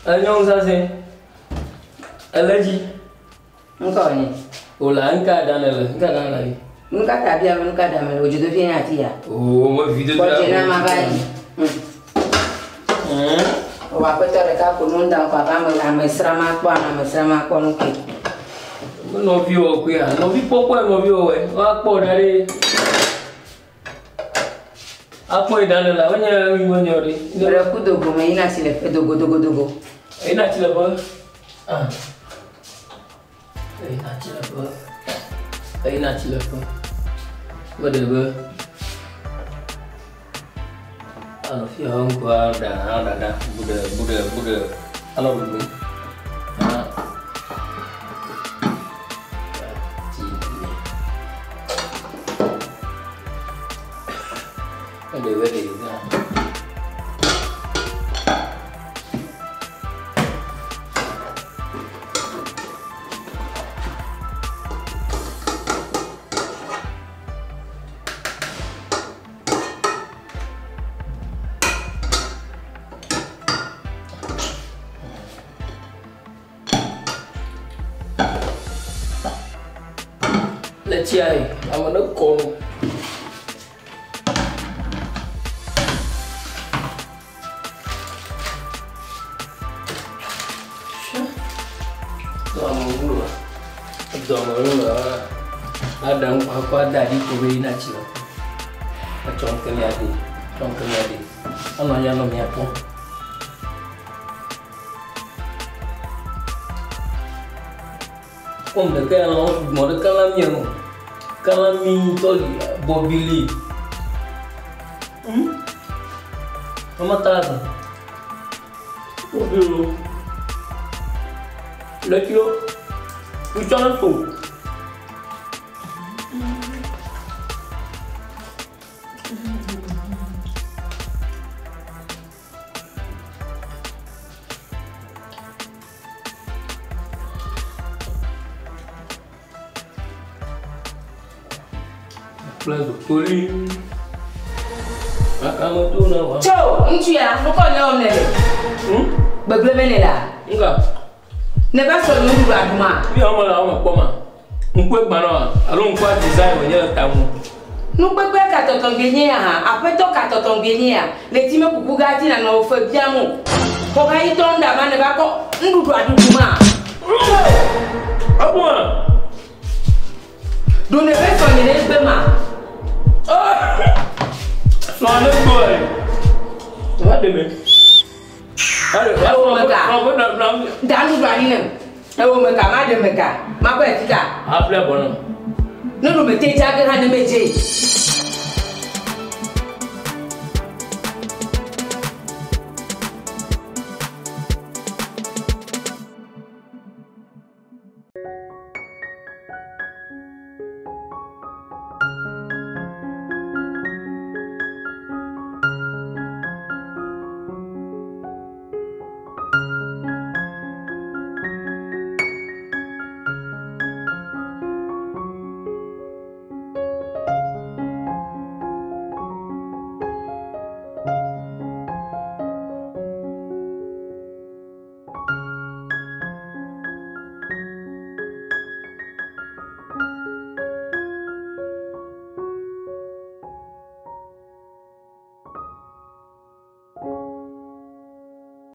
Anyong sase. Allergy. Nko ni. Ola nka danele, nka danele. Nka tabia nka damele ojudo fi na ti ya. Oh, mo video da. Ko jena ma bayi. O wa ko tore ka ko nunda ko ba ma srama ko nke. No vi o ku ya, no vi popo no vi o we. Wa po dare. Apo idanela, onya mi wonyori. Ndere ku dogo me ina sile fe dogo. Ina chile ba. Ah. Ina chile ba. Whatever. Ano fi hong kwa da bude. Ano bu. Ah. Ada wedi na. Let's see, I'm gonna call. Ada aku ada di kuwi na chilo. Chongkele adi. Ano ya no mi apo. De que ela mora calamio. Calami toli bobili. Vamos matar. Bobilo. Lekio. Puxando tudo. Plazo kuli. Akama tu na wa. Ciao, ntu ya, nko na o nele. Begle menela. Nga. Ne ba so nu du aduma. Bi o mala o ko ma. Nkwe gba na, alo nkwa design we nyela tamu. Nu gbegbe ka toton gbenye ya ha, apeto ka toton gbenye ya. Le ti me kuku ga ti na no fo biamu. Ko ga yi tonda ma ne ba ko ndu du aduma. Abua. Do ne be so ni le gbe ma. So ale boy. What de me? Ale, Danu dwani nem. E wo meka ma de meka. Ma ko etika. Afle bono. No no me te ja ga ha ne meje.